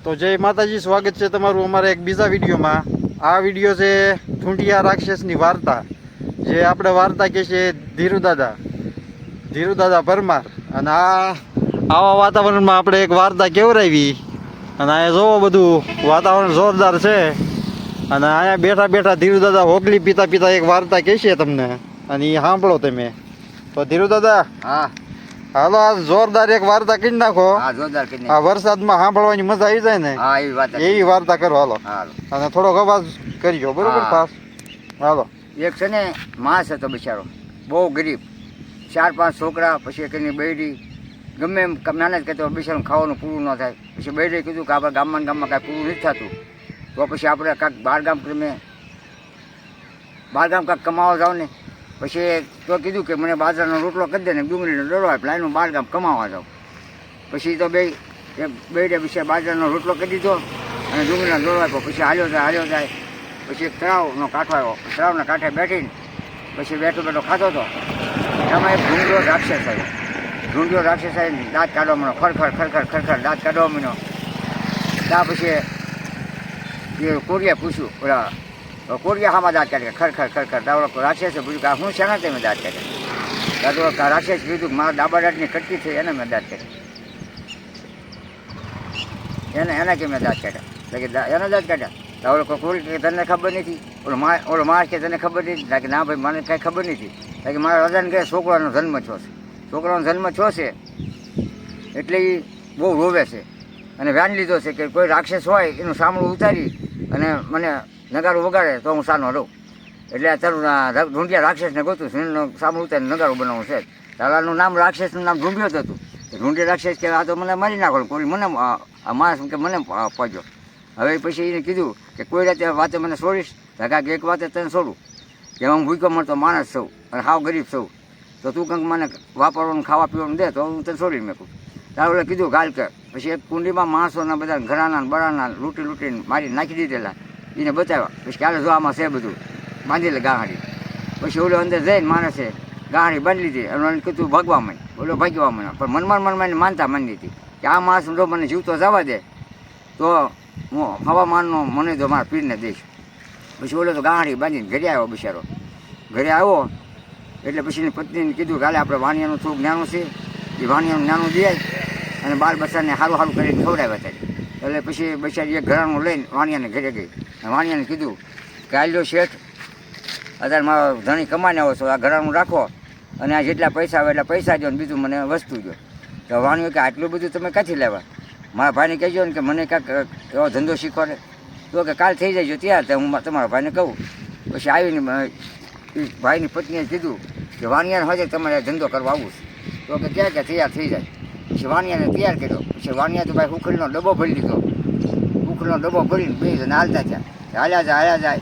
તો જય માતાજી, સ્વાગત છે તમારું અમારા એક બીજા વિડીયોમાં. આ વિડીયો છે ઠૂંઠિયા રાક્ષસની વાર્તા, જે આપણે વાર્તા કહે છે ધીરુદાદા પરમાર. અને આવા વાતાવરણમાં આપણે એક વાર્તા કેવરાવી. અને અહીંયા જોવો, બધું વાતાવરણ જોરદાર છે. અને અહીંયા બેઠા બેઠા ધીરુદાદા હોગલી પીતા પીતા એક વાર્તા કહેશે તમને, અને એ સાંભળો તમે. તો ધીરુદાદા, હા હાલો આ જોરદાર એક વાર્તા કરી નાખો. હા જોરદાર કરીને આ વરસાદમાં સાંભળવાની મજા આવી જાય ને, હા એવી વાત એવી વાર્તા કરો. હાલો, હાલો. અને થોડોક અવાજ કરજો, બરોબર? હા. પાસ. હાલો. એક છે ને માણસ હતો બિચારો, બહુ ગરીબ, 4-5 છોકરા, પછી એક એની બૈરી. ગમે એમ મહેનત કરતો, બિચારું ખાવાનું પૂરું ન થાય. પછી બૈરીએ કીધું કે આપણે ગામમાં કાંઈ પૂરું નથી થતું, તો પછી આપણે કાંઈક બહારગામ કાંઈક કમાવા જાવ ને. પછી તો કીધું કે મને બાજરાનો રોટલો કરી દે ને ડુંગળીનો ડરો આપે, એનું બહારગામ કમાવા જાવ. પછી તો બે બિચાર બાજરાનો રોટલો કરી દીધો અને ડુંગળીનો ડરો આપ્યો. પછી હાલ્યો જાય. પછી એક તળાવનો કાંઠો આવ્યો, તળાવના કાંઠે બેઠીને પછી બેઠો ખાતો હતો. એમાં એક ઢૂંઢ્યો રાક્ષસ આવીને દાંત કાઢવા માંડ્યો, ખરખર દાંત કાઢવા માંડ્યો. ત્યાં પછી એ કોરિયા પૂછ્યું, ઓલા કોરિયા હામાં દાંત કાઢે, ખરખર. રાક્ષસે પૂછ્યું કે હું શેના તમે દાંત કાઢ્યા? તો રાક્ષસ કીધું કે મારા ડાબા દાંતની કટકી થઈ, એને મેં દાંત કાઢ્યા. એના કે મેં દાંત કાઢ્યા, એના દાંત કાઢ્યા. તો કોરી કે તને ખબર નથી? ઓલો માણસ કે તને ખબર નથી? કે ના ભાઈ, મને કાંઈ ખબર નથી. કે મારા રાજાને કહે છોકરાનો જન્મ થયો છે, એટલે એ બહુ રોવે છે. અને વ્યાન લીધો છે કે કોઈ રાક્ષસ હોય એનું સામણું ઉતારી અને મને નગારું વગાડે તો હું સાનો રહું. એટલે આ તારું ઢૂંઢિયા રાક્ષસને ગોતું છું, એનું સામણું ઉતારી નગારું બનાવવું છે. તારાનું નામ રાક્ષસનું નામ ઢૂંઢ્યો જ હતું. ઢૂંઢિયા રાક્ષસ કે આ તો મને મારી નાખો, કોઈ મને આ માણસ કે મને પહોંચ્યો. હવે પછી એને કીધું કે કોઈ રાતે વાતે મને છોડીશ? કે એક વાતે તને છોડું, કે હું ભૂખ્યો મળતો માણસ છું અને હાવ ગરીબ છું, તો તું કંઈક મને વાપરવાનું ખાવા પીવાનું દે તો હું તને છોડી મેકું. તારે કીધું ગાલ કે પછી એક કુંડીમાં માણસોના બધા ઘરાના બરાના લૂંટીને મારી નાખી દીધેલા, એને બતાવ્યા. પછી કાલે જો આમાં છે બધું, બાંધી લે ગાહાડી. પછી ઓલો અંદર જઈને માણસે ગાહાડી બાંધી લીધી અને કીધું ભાગવા માંડ. ઓલો ભાગવા માંડ, પણ મનમાં માનતા માની હતી કે આ માણસ જો મને જીવતો જવા દે તો હું હવામાનનો મને તો મારા પીરને દઈશ. પછી ઓલો તો ગાહાડી બાંધીને ઘરે આવ્યો બિચારો. ઘરે આવ્યો એટલે પછી એની પત્નીને કીધું કે હાલે આપણે વાણિયાનું થોડુંક જ્ઞાનું છે, એ વાણિયાનું જ્ઞાનું દે અને બાળ બચ્ચાને સારું કરીને ખવડાવ્યા હતા. એટલે પછી બિચારી એક ઘરાનું લઈને વાણિયાને ઘરે ગઈ. વાણિયાને કીધું કે હાલ્યો શેઠ, અત્યારે મારો ધણી કમાને આવો છો, આ ઘરાનું રાખો અને આ જેટલા પૈસા આવે એટલા પૈસા દો ને બીજું મને વસ્તુ દો. તો વાણિયો કે આટલું બધું તમે ક્યાંથી લેવા? મારા ભાઈને કહેજો ને કે મને કાંઈક એવો ધંધો શીખવાડે. તો કે કાલ થઈ જાય ત્યાં તો હું તમારા ભાઈને કહું. પછી આવીને ભાઈની પત્નીએ કીધું કે વાણિયાને હજે તમારે ધંધો કરવા આવું છે. તો કે ક્યાં તૈયાર થઈ જાય. પછી વાણિયાને તૈયાર કર્યો. પછી વાણિયા તો ભાઈ ઉખડીનો ડબ્બો ભરી લીધો. ઉખડીનો ડબ્બો ભરીને બે જણ હાલતા થયા. હાલ્યા જાય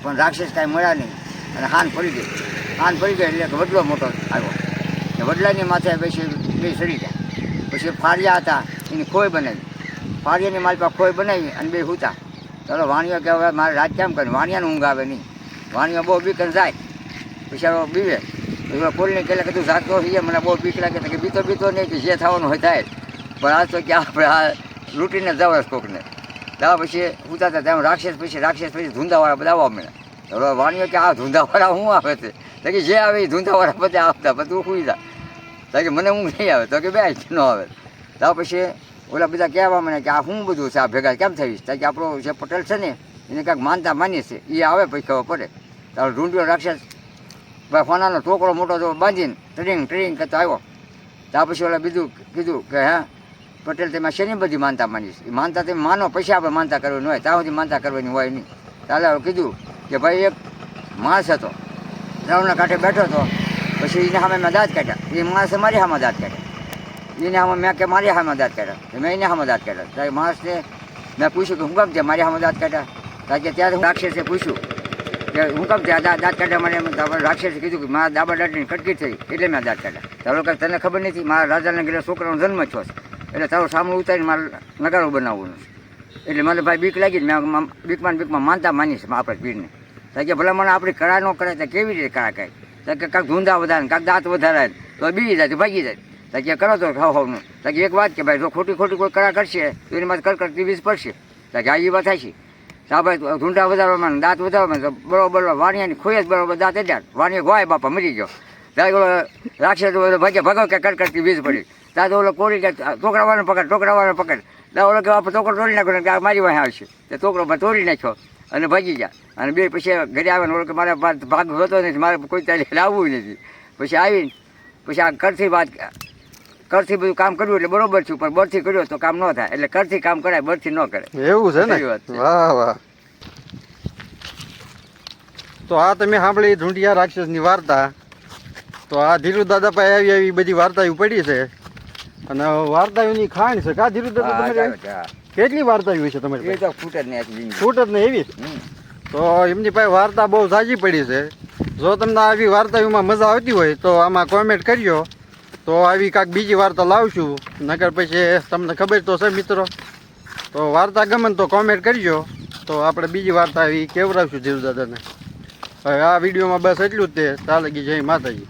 પણ રાક્ષસ કાંઈ મળ્યા નહીં અને હાન પડી ગઈ. એટલે વડલો મોટો આવ્યો. વડલાની માથે પછી બે સડી ગયા. પછી ફાળિયા હતા, એની ખોય બનાવી. ફાળિયાની માલપા ખોય બનાવી અને બે હુતા. ચાલો વાણિયો કે હવે મારે રાત કેમ કરે? વાણિયાને ઊંઘ આવે નહીં. વાણિયો બહુ બીકન જાય, બિચારો બીવે. કોલને કહેલા કે તું જાગતો હોઈએ, મને બહુ બીક લાગે. કે બીતો નહીં, કે જે થવાનું હોય થાય. પણ આ તો કે આપણે આ લૂંટીને જવાય કોકને. દાવા પછી ઉતા હતા ત્યાં રાક્ષસ પછી ધૂંધાવાળા બધા આવવા મળ્યા. હવે વાણિયો કે આ ધૂંધાવાળા શું આવે છે? તો કે જે આવે એ ધૂંધાવાળા બધા આવતા, બધું સુઈ જા. તો કે મને ઊંઘ નહીં આવે. તો કે બે ન આવે. તો પછી ઓલા બધા કહેવા મને કે આ શું બધું છે, આ ભેગા કેમ થઈશ? તો કે આપણો જે પટેલ છે ને એને કાંઈક માનતા માનીએ છે, એ આવે પછી ખબર પડે. તારો ઢૂંઢ્યો રાક્ષસ ભાઈ ફોનાનો ટોકરો મોટો તો બાંધીને ટ્રિંગ કરતો આવ્યો. ત્યાં પછી ઓલા બીજું કીધું કે હા પટેલ, તમે શેની બધી માનતા માનીશ? એ માનતા તમે માનો, પછી આપણે માનતા કરવાની હોય, ત્યાં સુધી માનતા કરવાની હોય નહીં. તાલે કીધું કે ભાઈ એક માણસ હતો, તળાવના કાંઠે બેઠો હતો. પછી એને સામે મેં દાંત કાઢ્યા. એ માણસે મારી સામે દાંત કાઢ્યા. એને સામે મેં કે મારી સામે દાંત કાઢ્યા. મેં એને સામે દાંત કાઢ્યા. ત્યારે માણસને મેં પૂછ્યું કે હું કામ ત્યાં મારી સામે દાંત કાઢ્યા? કારણ કે ત્યારે રાક્ષસે પૂછ્યું કે હું કામ ત્યાં દાંત કાઢ્યા? મને રાક્ષસે કીધું કે મારા ડાબા દાંતની કટકી થઈ એટલે મેં દાંત કાઢ્યા. તારો કાંઈ તને ખબર નથી? મારા રાજાને ઘરે છોકરાનો જન્મ થયો છે, એટલે તારો સામનું ઉતારીને મારે નગારું બનાવવાનું છે. એટલે મને ભાઈ બીક લાગી. મેં બીકમાં માનતા માનીશ આપણે પીરને. તો કે ભલા મને આપણી કળા ન કરે તો કેવી રીતે કળા કાંઈ? તો કે કાંઈક ધૂંધા વધારે, કાંઈક દાંત વધારે તો બીજી જાય, ભાગી જાય. કે કરો તો હાવનું કે એક વાત કે ભાઈ જો ખોટી ખોટી કોઈ કરા કરશે તો એની માથે કરકરતી વીજ પડશે કે આ એ વાત થાય છે તો ભાઈ ઢૂંઢા વધારવામાં દાંત વધારવામાં તો બરોબર વાણિયાની ખોઈ જ બરોબર દાંત અડ્યા વાણિયા ગોય બાપા મરી ગયો ત્યારે ઓલો રાક્ષસ ભાગ્ય ભગવ કે કરકરતી વીજ પડી ત્યાં તો ઓલો કોરી કે ટોકરાવાળો પકડ ટોકરાવાળો પકડ ત્યાં ઓલો કે આપણે ટોકરો તોડી નાખ્યો કે આ મારી વાંહે આવશે તે ટોકરો તોડી નાખ્યો અને ભાગી ગયા અને બે પછી ઘરે આવે ને ઓલો કે મારે ભાગ હોતો નથી મારે કોઈ ત્યારે આવવું નથી પછી આવીને પછી આ કરથી બધું કામ કર્યું એટલે બરોબર છું પણ બરથી કર્યો તો કામ ન થાય એટલે કરથી કામ કરાય બરથી ન કરે એવું છે ને એવી વાત છે. વાહ વાહ. તો આ તમે સાંભળી ઢૂંઢિયા રાક્ષસની વાર્તા. તો આ ધીરુ દાદા પાસે આવી આવી બધી વાર્તાઓ પડી છે અને વાર્તાઓની ખાણ છે કા ધીરુ દાદા હા, તમારે હા. કેટલી વાર્તાઓ છે તમારી એ પાસે? તો ફૂટ જ નહીં આખી જિંદગી. છૂટ જ ને એવી હમ. તો એમની પાસે વાર્તા બહુ સાજી પડી છે. જો તમને આવી વાર્તાઓમાં મજા આવતી હોય તો આમાં કોમેન્ટ કરજો તો આવી કાંઈક બીજી વાર્તા લાવશું નકર પછી તમને ખબર તો છે મિત્રો. તો વાર્તા ગમે ને તો કોમેન્ટ કરજો તો આપણે બીજી વાર્તા આવી કેવડાવશું ધીરુ દાદાને. હવે આ વિડીયોમાં બસ એટલું જ તે. ચાલે જય માતાજી.